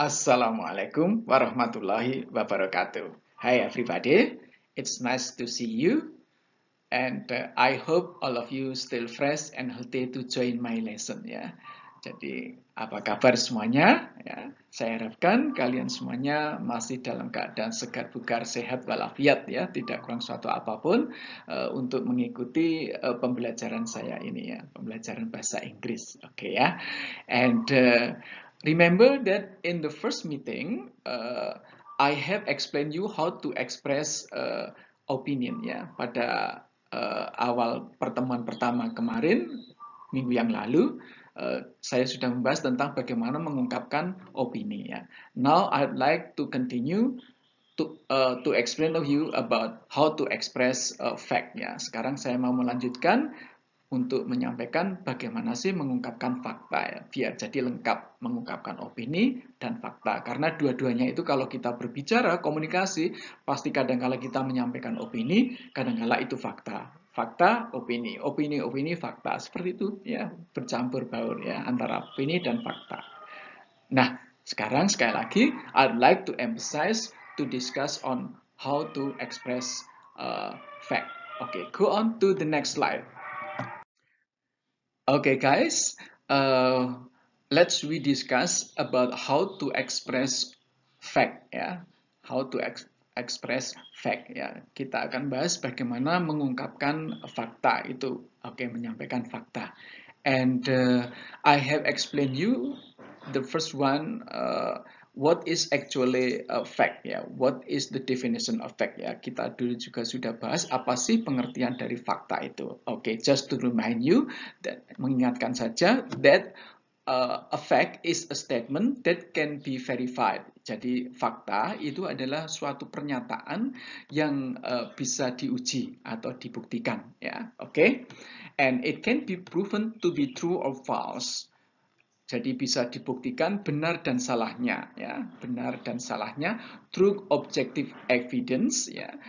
Assalamualaikum warahmatullahi wabarakatuh. Hi everybody, it's nice to see you and I hope all of you still fresh and healthy to join my lesson ya. Jadi apa kabar semuanya? Ya, saya harapkan kalian semuanya masih dalam keadaan segar bugar sehat walafiat ya, tidak kurang suatu apapun untuk mengikuti pembelajaran saya ini ya, pembelajaran bahasa Inggris. Oke ya. And remember that in the first meeting, I have explained you how to express opinion ya. Pada awal pertemuan pertama kemarin, minggu yang lalu, saya sudah membahas tentang bagaimana mengungkapkan opini ya. Now I'd like to continue to explain to you about how to express fact ya. Sekarang saya mau melanjutkan untuk menyampaikan bagaimana sih mengungkapkan fakta ya, biar jadi lengkap mengungkapkan opini dan fakta. Karena dua-duanya itu kalau kita berbicara komunikasi, pasti kadang-kala kita menyampaikan opini, kadang-kala itu fakta. Fakta, opini, opini, fakta. Seperti itu ya, bercampur baur ya antara opini dan fakta. Nah, sekarang sekali lagi, I'd like to emphasize to discuss on how to express fact. Okay, go on to the next slide. Okay, guys, let's we discuss about how to express fact ya, how to express fact ya. Kita akan bahas bagaimana mengungkapkan fakta itu. Oke, menyampaikan fakta. And I have explained you the first one. What is actually a fact ya? What is the definition of fact ya? Kita dulu juga sudah bahas apa sih pengertian dari fakta itu. Oke, just to remind you, that, mengingatkan saja that a fact is a statement that can be verified. Jadi fakta itu adalah suatu pernyataan yang bisa diuji atau dibuktikan ya. Oke. And it can be proven to be true or false. Jadi bisa dibuktikan benar dan salahnya ya, benar dan salahnya through objective evidence ya,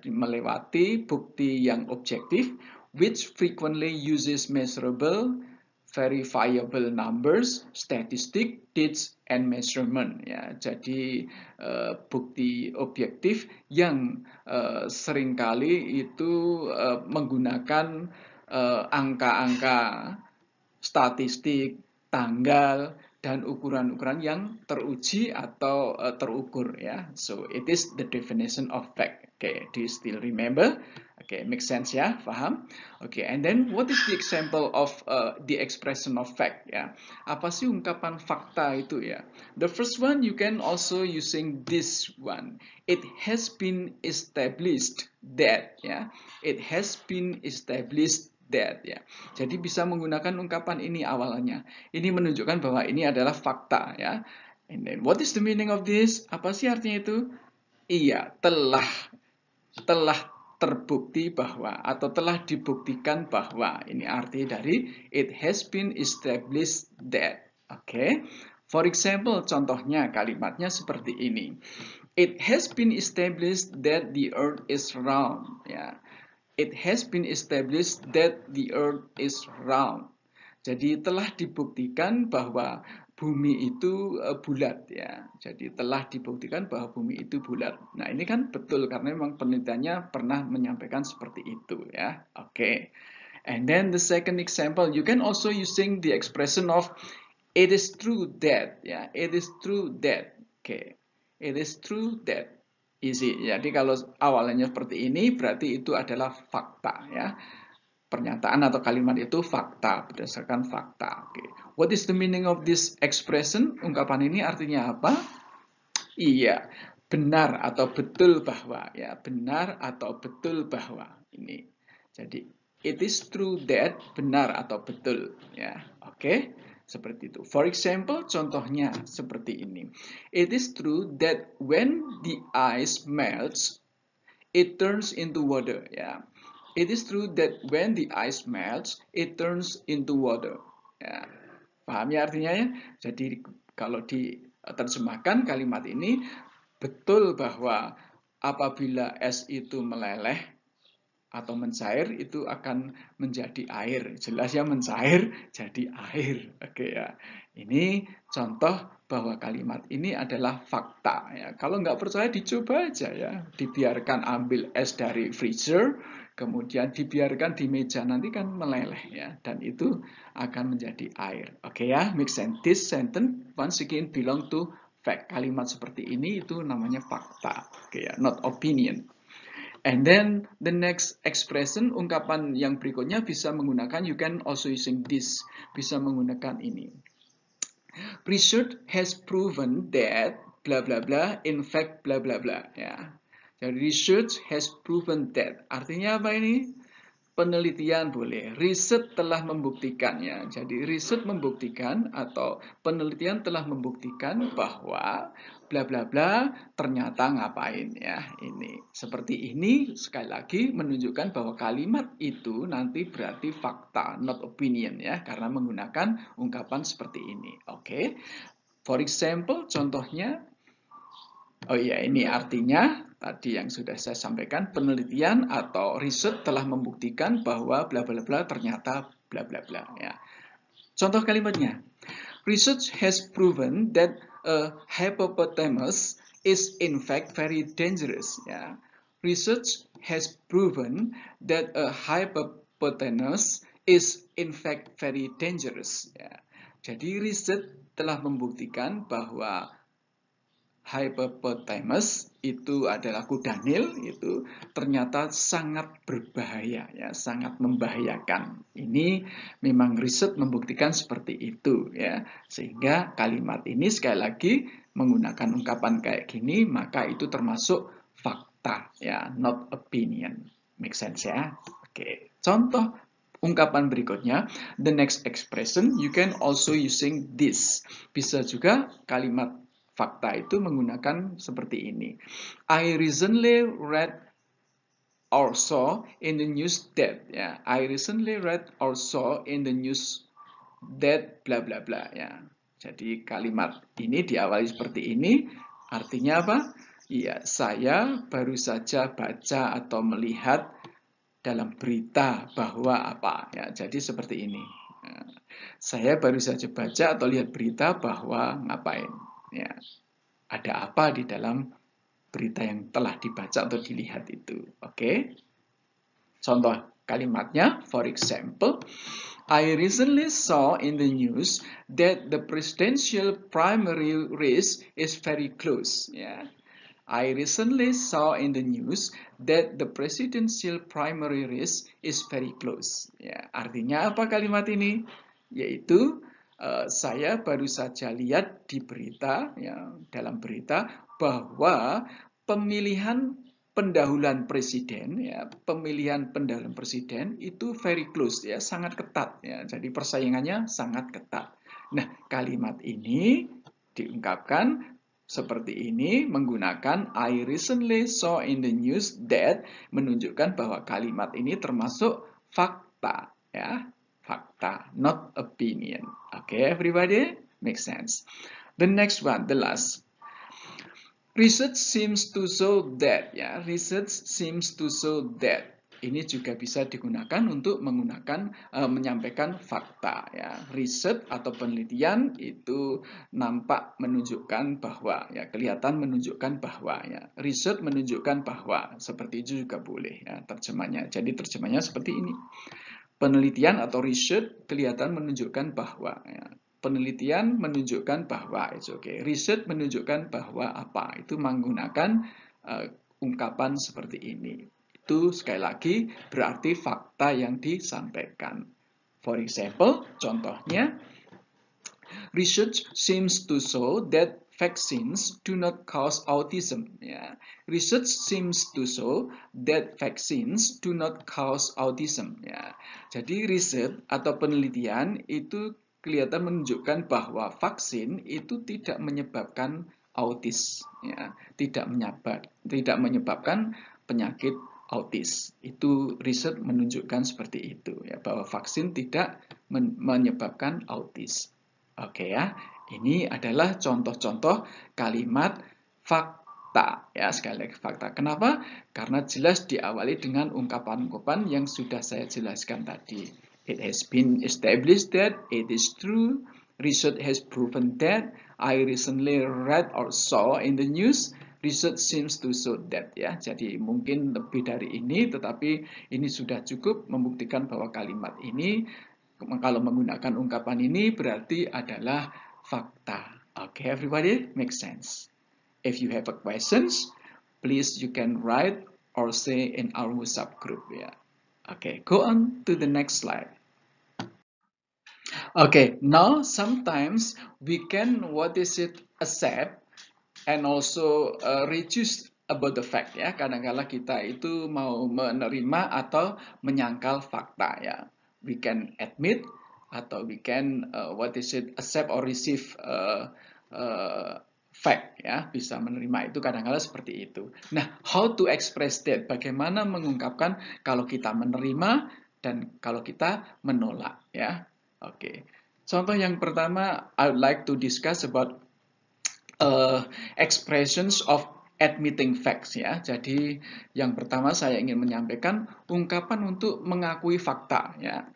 melewati bukti yang objektif which frequently uses measurable verifiable numbers, statistic, dates, and measurement ya. Jadi bukti objektif yang seringkali itu menggunakan angka-angka statistik, tanggal, dan ukuran-ukuran yang teruji atau terukur ya. So it is the definition of fact. Okay, do you still remember? Okay, make sense ya, paham? Okay, and then what is the example of the expression of fact ya? Apa sih ungkapan fakta itu ya? The first one you can also using this one. It has been established that ya. It has been established that ya. Jadi bisa menggunakan ungkapan ini awalnya. Ini menunjukkan bahwa ini adalah fakta ya. And then what is the meaning of this? Apa sih artinya itu? Iya, telah terbukti bahwa atau telah dibuktikan bahwa. Ini arti dari it has been established that. Oke. For example, contohnya kalimatnya seperti ini. It has been established that the earth is round ya. It has been established that the earth is round. Jadi telah dibuktikan bahwa bumi itu bulat ya. Jadi telah dibuktikan bahwa bumi itu bulat. Nah, ini kan betul karena memang penelitiannya pernah menyampaikan seperti itu ya. Oke. And then the second example, you can also using the expression of it is true that ya. It is true that. Oke. It is true that. Easy. Jadi kalau awalnya seperti ini berarti itu adalah fakta ya. Pernyataan atau kalimat itu fakta, berdasarkan fakta. Oke. What is the meaning of this expression? Ungkapan ini artinya apa? Iya, benar atau betul bahwa ya, benar atau betul bahwa ini. Jadi it is true that, benar atau betul ya. Oke. Seperti itu. For example, contohnya seperti ini. It is true that when the ice melts, it turns into water. Ya. It is true that when the ice melts, it turns into water. Ya. Paham ya artinya ya? Jadi kalau diterjemahkan kalimat ini, betul bahwa apabila es itu meleleh, atau mencair itu akan menjadi air. Jelas ya mencair jadi air. Oke ya. Ini contoh bahwa kalimat ini adalah fakta. Ya. Kalau nggak percaya dicoba aja ya, dibiarkan ambil es dari freezer, kemudian dibiarkan di meja nanti kan meleleh ya, dan itu akan menjadi air. Oke ya, make sense. This sentence once again belong to fact. Kalimat seperti ini itu namanya fakta. Oke ya, not opinion. And then the next expression, ungkapan yang berikutnya bisa menggunakan, you can also using this, bisa menggunakan ini. Research has proven that bla bla bla, in fact bla bla bla. Ya. Jadi research has proven that. Artinya apa ini? Penelitian boleh, riset telah membuktikannya. Jadi riset membuktikan atau penelitian telah membuktikan bahwa bla bla bla ternyata ngapain ya. Ini seperti ini sekali lagi menunjukkan bahwa kalimat itu nanti berarti fakta, not opinion ya, karena menggunakan ungkapan seperti ini. Oke. For example, contohnya, oh iya, ini artinya tadi yang sudah saya sampaikan, penelitian atau riset telah membuktikan bahwa bla bla bla ternyata bla bla bla ya. Contoh kalimatnya. Research has proven that a hippopotamus is in fact very dangerous ya. Research has proven that a hippopotamus is in fact very dangerous ya. Jadi riset telah membuktikan bahwa hippopotamus itu adalah kuda Nil, itu ternyata sangat berbahaya ya, sangat membahayakan. Ini memang riset membuktikan seperti itu ya. Sehingga kalimat ini sekali lagi menggunakan ungkapan kayak gini, maka itu termasuk fakta ya, not opinion. Make sense ya? Oke. Contoh ungkapan berikutnya, the next expression you can also using this. Bisa juga kalimat fakta itu menggunakan seperti ini. I recently read or saw in the news that ya. I recently read or saw in the news that bla bla bla ya. Jadi kalimat ini diawali seperti ini, artinya apa? Iya, saya baru saja baca atau melihat dalam berita bahwa apa ya. Jadi seperti ini. Saya baru saja baca atau lihat berita bahwa ngapain ya. Ada apa di dalam berita yang telah dibaca atau dilihat itu. Oke. Contoh kalimatnya, for example, I recently saw in the news that the presidential primary race is very close. Ya. I recently saw in the news that the presidential primary race is very close. Ya. Artinya apa kalimat ini? Yaitu saya baru saja lihat di berita, ya, dalam berita bahwa pemilihan pendahuluan presiden, ya, pemilihan pendahuluan presiden itu very close, ya, sangat ketat, ya, jadi persaingannya sangat ketat. Nah, kalimat ini diungkapkan seperti ini menggunakan I recently saw in the news that, menunjukkan bahwa kalimat ini termasuk fakta, ya. Fakta, not opinion. Okay, everybody? Makes sense. The next one, the last. Research seems to show that, ya. Research seems to show that. Ini juga bisa digunakan untuk menyampaikan fakta, ya. Riset atau penelitian itu nampak menunjukkan bahwa, ya, kelihatan menunjukkan bahwa, ya. Riset menunjukkan bahwa, seperti itu juga boleh, ya, terjemahnya. Jadi terjemahnya seperti ini. Penelitian atau research kelihatan menunjukkan bahwa, ya. Penelitian menunjukkan bahwa, it's okay. Riset menunjukkan bahwa apa, itu menggunakan ungkapan seperti ini. Itu sekali lagi berarti fakta yang disampaikan. For example, contohnya, research seems to show that vaccines do not cause autism. Ya. Research seems to show that vaccines do not cause autism. Ya. Jadi riset atau penelitian itu kelihatan menunjukkan bahwa vaksin itu tidak menyebabkan autis, ya. tidak menyebabkan penyakit autis. Itu riset menunjukkan seperti itu, ya, bahwa vaksin tidak menyebabkan autis. Oke ya. Ini adalah contoh-contoh kalimat fakta. Ya, sekali lagi fakta. Kenapa? Karena jelas diawali dengan ungkapan-ungkapan yang sudah saya jelaskan tadi. It has been established that it is true Research has proven that. I recently read or saw in the news. Research seems to show that, ya. Jadi mungkin lebih dari ini, tetapi ini sudah cukup membuktikan bahwa kalimat ini, kalau menggunakan ungkapan ini, berarti adalah fakta. Okay, everybody, makes sense. If you have a questions, please you can write or say in our WhatsApp group, ya. Okay, go on to the next slide. Okay, now sometimes we can, accept and also reduce about the fact, ya. Kadang-kala kita itu mau menerima atau menyangkal fakta, ya. We can admit atau we can accept or receive fact, ya. Bisa menerima itu kadang-kala seperti itu. Nah, how to express that? Bagaimana mengungkapkan kalau kita menerima dan kalau kita menolak, ya. Oke. Contoh yang pertama, I would like to discuss about expressions of admitting facts, ya. Jadi yang pertama saya ingin menyampaikan ungkapan untuk mengakui fakta, ya.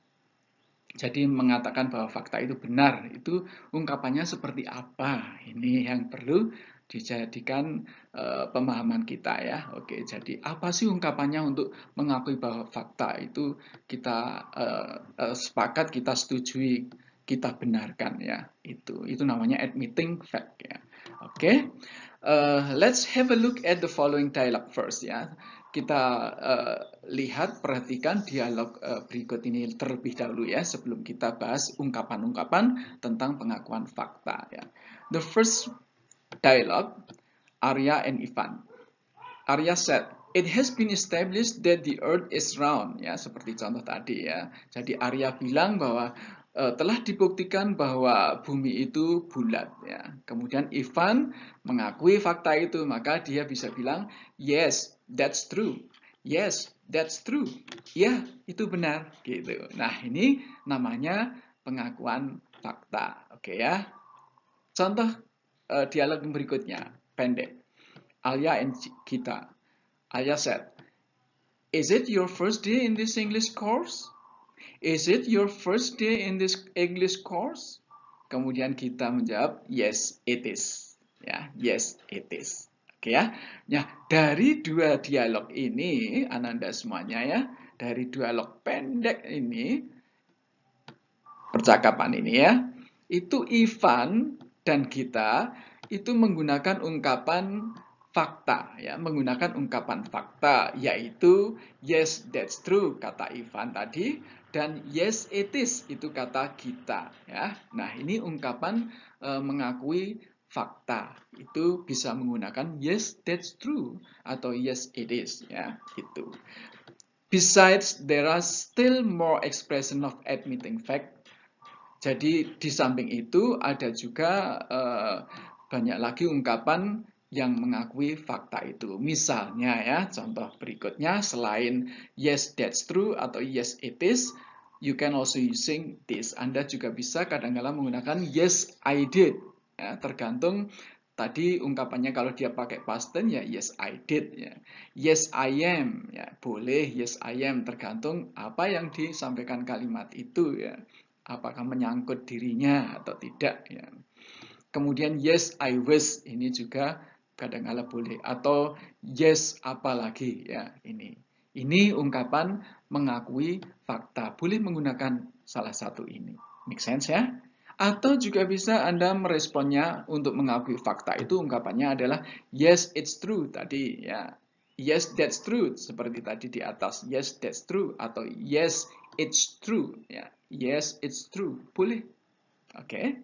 Jadi mengatakan bahwa fakta itu benar, itu ungkapannya seperti apa? Ini yang perlu dijadikan pemahaman kita, ya. Oke, jadi apa sih ungkapannya untuk mengakui bahwa fakta itu kita sepakat, kita setujui, kita benarkan, ya. Itu namanya admitting fact, ya. Oke. Let's have a look at the following dialogue first, ya. Kita lihat, perhatikan dialog berikut ini terlebih dahulu, ya, sebelum kita bahas ungkapan-ungkapan tentang pengakuan fakta, ya. The first dialogue, Arya and Ivan. Arya said, "It has been established that the earth is round," ya, seperti contoh tadi, ya. Jadi Arya bilang bahwa telah dibuktikan bahwa bumi itu bulat, ya. Kemudian Ivan mengakui fakta itu, maka dia bisa bilang, "Yes, that's true. Yes, that's true." Ya, itu benar, gitu. Nah, ini namanya pengakuan fakta. Oke, ya. Contoh dialog berikutnya, pendek. Alia and Gita. Alia said, "Is it your first day in this English course? Is it your first day in this English course?" Kemudian kita menjawab, "Yes, it is." Ya, yes, it is. Oke, ya. Nah, dari dua dialog ini, Ananda semuanya, ya, dari dialog pendek ini, percakapan ini, ya, itu Ivan dan kita itu menggunakan ungkapan fakta, ya, menggunakan ungkapan fakta, yaitu yes, that's true, kata Ivan tadi, dan yes, it is, itu kata kita, ya. Nah, ini ungkapan mengakui fakta, itu bisa menggunakan yes, that's true, atau yes, it is, ya, gitu. Besides, there are still more expression of admitting fact. Jadi di samping itu ada juga banyak lagi ungkapan yang mengakui fakta itu. Misalnya, ya, contoh berikutnya, selain yes that's true atau yes it is, you can also using this. Anda juga bisa kadang-kala menggunakan yes I did. Ya, tergantung tadi ungkapannya, kalau dia pakai past tense, ya yes I did, ya. Yes I am, ya, boleh yes I am, tergantung apa yang disampaikan kalimat itu, ya. Apakah menyangkut dirinya atau tidak, ya. Kemudian yes I wish, ini juga kadang-kala boleh, atau yes apalagi, ya, ini ungkapan mengakui fakta, boleh menggunakan salah satu ini. Make sense, ya? Atau juga bisa Anda meresponnya untuk mengakui fakta itu, ungkapannya adalah yes it's true tadi, ya. Yes that's true, seperti tadi di atas, yes that's true, atau yes it's true, ya. Yes it's true, boleh. Oke.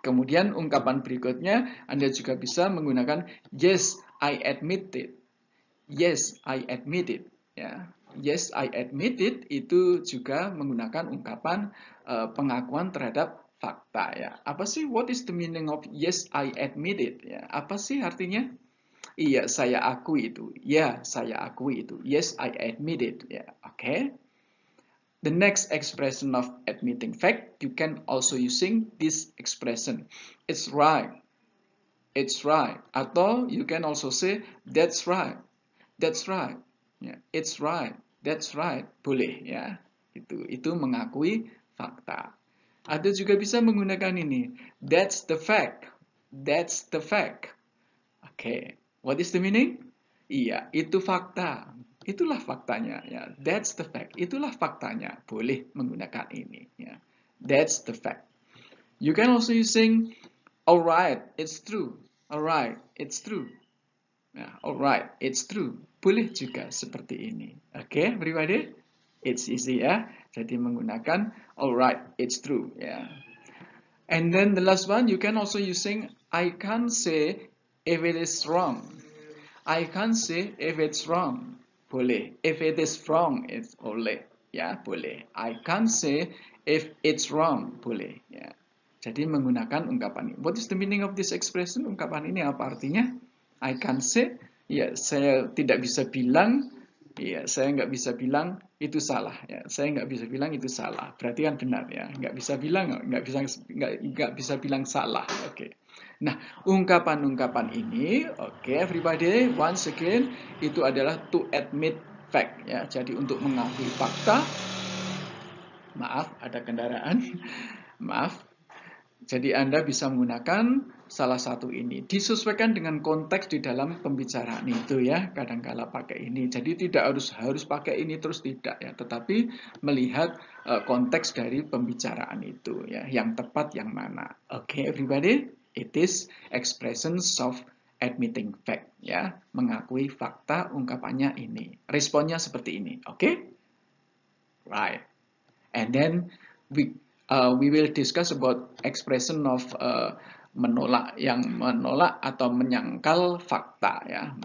Kemudian ungkapan berikutnya Anda juga bisa menggunakan yes I admit it. Yes I admit it, ya. Yes I admit it itu juga menggunakan ungkapan pengakuan terhadap fakta, ya. Apa sih, what is the meaning of yes I admit it, ya? Apa sih artinya? Iya, saya akui itu. Ya, saya akui itu. Yes I admit it, ya. Oke. The next expression of admitting fact, you can also using this expression. It's right. It's right. Atau you can also say that's right. That's right. Ya, it's right. That's right. Boleh, ya. Itu mengakui fakta. Atau juga bisa menggunakan ini. That's the fact. That's the fact. Oke, what is the meaning? Iya, itu fakta. Itulah faktanya ya. That's the fact. Itulah faktanya. Boleh menggunakan ini ya. That's the fact. You can also using alright, it's true. Alright, it's true. Ya, alright, it's true. Boleh juga seperti ini. Oke, everybody? It's easy ya. Jadi menggunakan alright, it's true ya. And then the last one, you can also using I can't say if it is wrong. I can't say if it's wrong. Boleh. If it is wrong, it's boleh. Ya, boleh. I can't say if it's wrong. Boleh. Ya. Jadi menggunakan ungkapan ini. What is the meaning of this expression? Ungkapan ini apa artinya? I can't say. Ya, saya tidak bisa bilang. Ya, saya nggak bisa bilang itu salah. Ya, saya nggak bisa bilang itu salah. Berarti kan benar ya. Nggak bisa bilang, nggak bisa bilang salah. Oke. Nah, ungkapan-ungkapan ini, oke, everybody, once again, itu adalah to admit fact ya. Jadi untuk mengakui fakta. Maaf, ada kendaraan. Maaf. Jadi Anda bisa menggunakan salah satu ini. Disesuaikan dengan konteks di dalam pembicaraan itu ya. Kadang-kala pakai ini. Jadi tidak harus pakai ini terus tidak ya. Tetapi melihat konteks dari pembicaraan itu ya. Yang tepat yang mana. Oke, everybody. It is expressions of admitting fact ya. Mengakui fakta ungkapannya ini. Responnya seperti ini. Oke? Right. And then we will discuss about expression of menolak atau menyangkal fakta ya,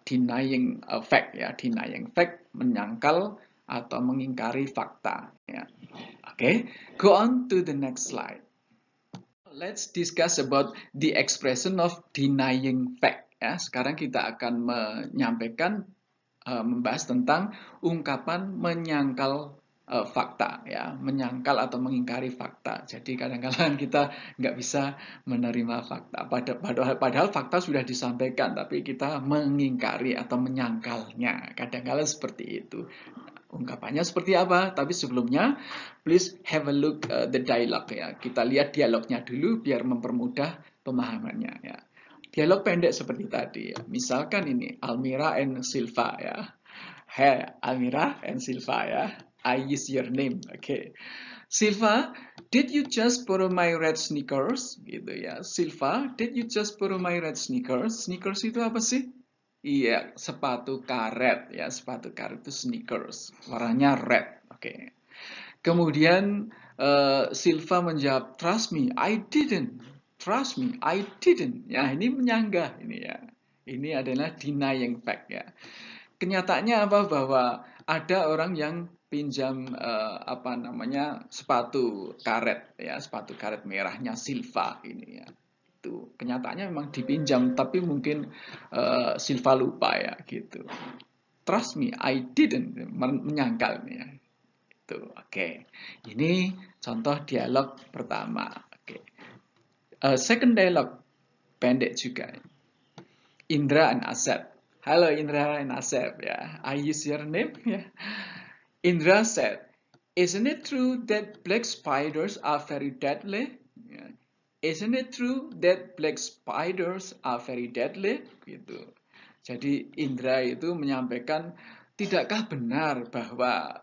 denying fact ya, denying fact, menyangkal atau mengingkari fakta ya. Okay, go on to the next slide. Let's discuss about the expression of denying fact ya. Sekarang kita akan menyampaikan membahas tentang ungkapan menyangkal fakta ya, menyangkal atau mengingkari fakta. Jadi kadang-kadang kita nggak bisa menerima fakta. Padahal fakta sudah disampaikan, tapi kita mengingkari atau menyangkalnya. Kadang-kadang seperti itu. Ungkapannya seperti apa? Tapi sebelumnya, please have a look the dialogue ya. Kita lihat dialognya dulu biar mempermudah pemahamannya ya. Dialog pendek seperti tadi ya. Misalkan ini Almira and Silva ya. Hey, Almira and Silva ya. I use your name. Okay. Silva, did you just borrow my red sneakers? Gitu ya. Silva, did you just borrow my red sneakers? Sneakers itu apa sih? Iya, sepatu karet ya. Sepatu karet itu sneakers. Warnanya red. Oke. Kemudian Silva menjawab, trust me, I didn't. Trust me, I didn't. Ya, ini menyanggah ini ya. Ini adalah denying fact ya. Kenyataannya apa? Bahwa ada orang yang pinjam sepatu karet ya, sepatu karet merahnya Silva ini ya. Itu kenyataannya memang dipinjam, tapi mungkin Silva lupa ya gitu. Trust me, I didn't, menyangkal ya. Itu oke. Ini contoh dialog pertama. Oke. Second dialog pendek juga. Indra and Asep. Halo Indra and Asep ya. I use your name ya. Indra said, "Isn't it true that black spiders are very deadly?" Ya. Isn't it true that black spiders are very deadly? Gitu. Jadi Indra itu menyampaikan, tidakkah benar bahwa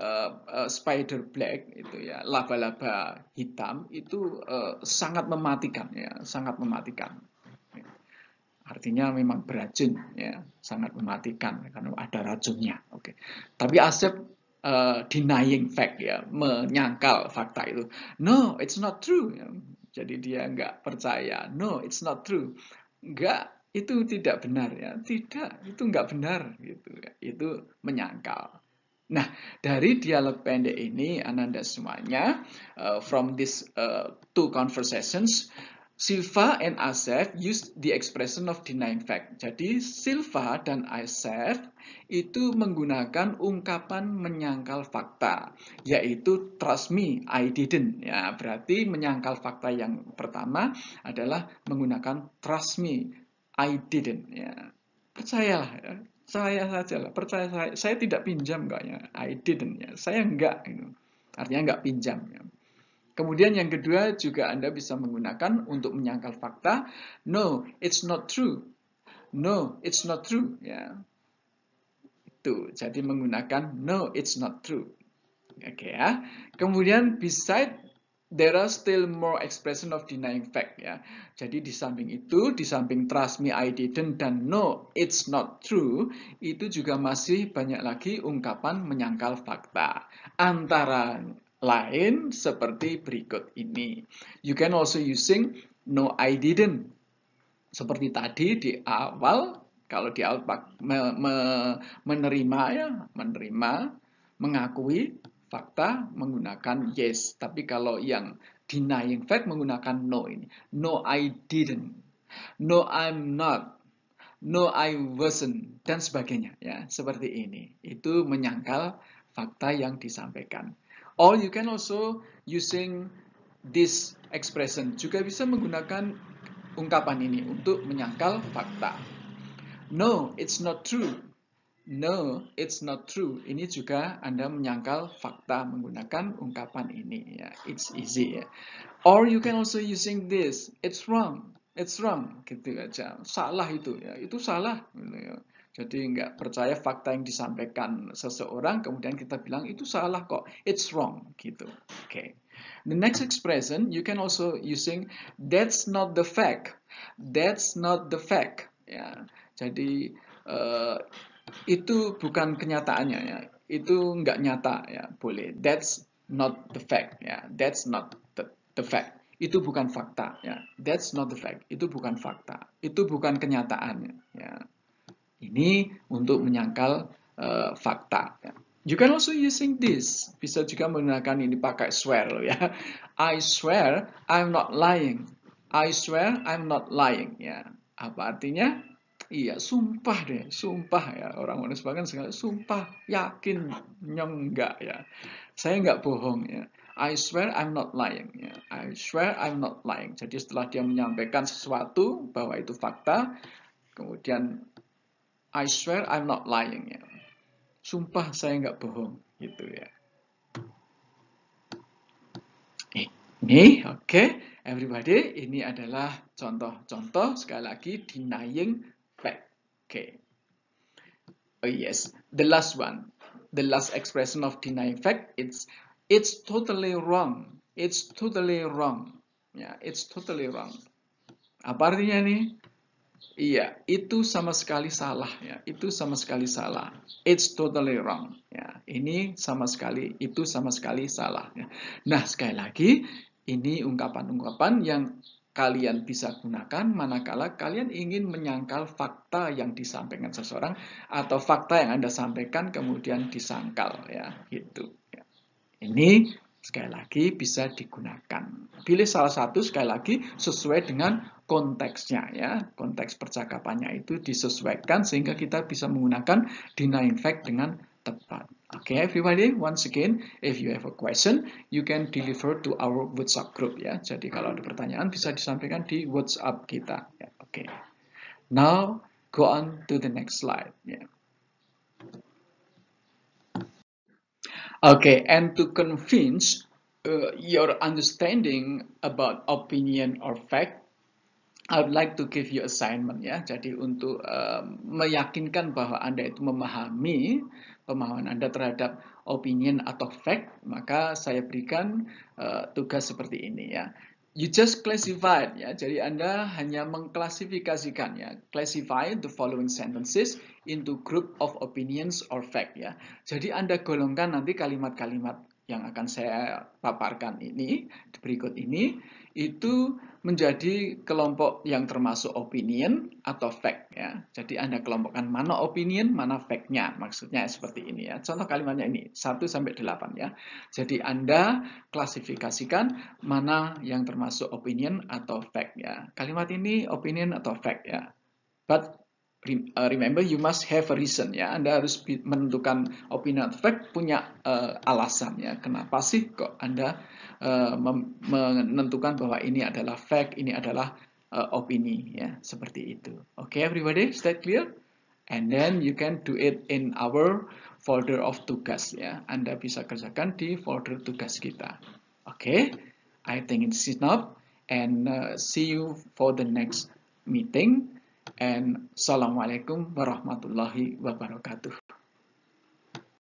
spider black itu ya, laba-laba hitam itu sangat mematikan ya, sangat mematikan. Artinya memang beracun ya, sangat mematikan karena ada racunnya. Oke. Tapi Asep denying fact ya, menyangkal fakta itu. No, it's not true. Ya. Jadi dia nggak percaya. No, it's not true. Nggak, itu tidak benar ya. Tidak, itu nggak benar gitu ya. Itu menyangkal. Nah, dari dialog pendek ini, Ananda semuanya, from these two conversations, Silva and Asef used the expression of denying fact. Jadi Silva dan Asef itu menggunakan ungkapan menyangkal fakta, yaitu trust me, I didn't. Ya, berarti menyangkal fakta yang pertama adalah menggunakan trust me, I didn't. Ya, percayalah. Ya. Saya saja lah, percaya saya tidak pinjam enggak ya, I didn't ya, saya enggak, gitu. Artinya enggak pinjam ya. Kemudian yang kedua juga Anda bisa menggunakan untuk menyangkal fakta, no, it's not true. No, it's not true. Ya, itu. Jadi menggunakan no, it's not true. Oke ya. Kemudian beside there are still more expression of denying fact ya. Jadi di samping itu, di samping trust me, I didn't dan no, it's not true, itu juga masih banyak lagi ungkapan menyangkal fakta. Antara lain seperti berikut ini. You can also using no, I didn't. Seperti tadi di awal, kalau di awal menerima ya, menerima, mengakui fakta menggunakan yes. Tapi kalau yang denying fact menggunakan no ini. No, I didn't. No, I'm not. No, I wasn't. Dan sebagainya. Ya, seperti ini. Itu menyangkal fakta yang disampaikan. Or you can also using this expression. Juga bisa menggunakan ungkapan ini untuk menyangkal fakta. No, it's not true. No, it's not true. Ini juga Anda menyangkal fakta menggunakan ungkapan ini ya. It's easy ya. Or you can also using this. It's wrong. It's wrong. Gitu aja. Salah itu ya. Itu salah. Gitu ya. Jadi nggak percaya fakta yang disampaikan seseorang, kemudian kita bilang itu salah kok. It's wrong. Gitu. Oke. Okay. The next expression you can also using that's not the fact. That's not the fact. Ya. Jadi itu bukan kenyataannya ya, itu nggak nyata ya, boleh. That's not the fact ya, that's not the fact. Itu bukan fakta ya, that's not the fact. Itu bukan fakta, itu bukan kenyataannya ya. Ini untuk menyangkal fakta ya. You can also using this, bisa juga menggunakan ini pakai swear loh ya. I swear I'm not lying. I swear I'm not lying ya. Apa artinya? Iya, sumpah deh, sumpah ya. Orang-orang sebagian sekali, sumpah, yakin, enggak ya. Saya enggak bohong ya. I swear I'm not lying ya. I swear I'm not lying. Jadi setelah dia menyampaikan sesuatu bahwa itu fakta, kemudian I swear I'm not lying ya. Sumpah saya enggak bohong gitu ya. Ini, oke, everybody, ini adalah contoh-contoh sekali lagi denying fact. Okay. Oh yes, the last one, the last expression of denying fact, it's totally wrong. It's totally wrong. Ya, it's totally wrong. Apa artinya nih? Iya, itu sama sekali salah ya. Itu sama sekali salah. It's totally wrong. Ya, ini sama sekali, itu sama sekali salah. Ya. Nah, sekali lagi, ini ungkapan-ungkapan yang kalian bisa gunakan manakala kalian ingin menyangkal fakta yang disampaikan seseorang atau fakta yang Anda sampaikan kemudian disangkal ya, gitu. Ya. Ini sekali lagi bisa digunakan. Pilih salah satu sekali lagi sesuai dengan konteksnya ya. Konteks percakapannya itu disesuaikan sehingga kita bisa menggunakan denying fact dengan tepat. Okay, everybody, once again, if you have a question, you can deliver to our WhatsApp group ya. Jadi kalau ada pertanyaan bisa disampaikan di WhatsApp kita. Ya, okay. Now go on to the next slide. Ya. Okay, and to convince your understanding about opinion or fact, I would like to give you assignment ya. Jadi untuk meyakinkan bahwa Anda itu memahami pemahaman Anda terhadap opinion atau fact, maka saya berikan tugas seperti ini ya. You just classify ya. Jadi Anda hanya mengklasifikasikan ya. Classify the following sentences into group of opinions or fact ya. Jadi Anda golongkan nanti kalimat-kalimat yang akan saya paparkan ini berikut ini itu menjadi kelompok yang termasuk opinion atau fact ya. Jadi Anda kelompokkan mana opinion, mana fact-nya. Maksudnya seperti ini ya. Contoh kalimatnya ini 1 sampai 8 ya. Jadi Anda klasifikasikan mana yang termasuk opinion atau fact ya. Kalimat ini opinion atau fact ya. But remember you must have a reason ya. Anda harus menentukan opinion atau fact punya alasan ya. Kenapa sih kok Anda menentukan bahwa ini adalah fact, ini adalah opini ya, seperti itu. Okay, everybody, stay clear? And then you can do it in our folder of tugas ya. Anda bisa kerjakan di folder tugas kita. Okay? I think it's enough, and see you for the next meeting. And Assalamualaikum warahmatullahi wabarakatuh.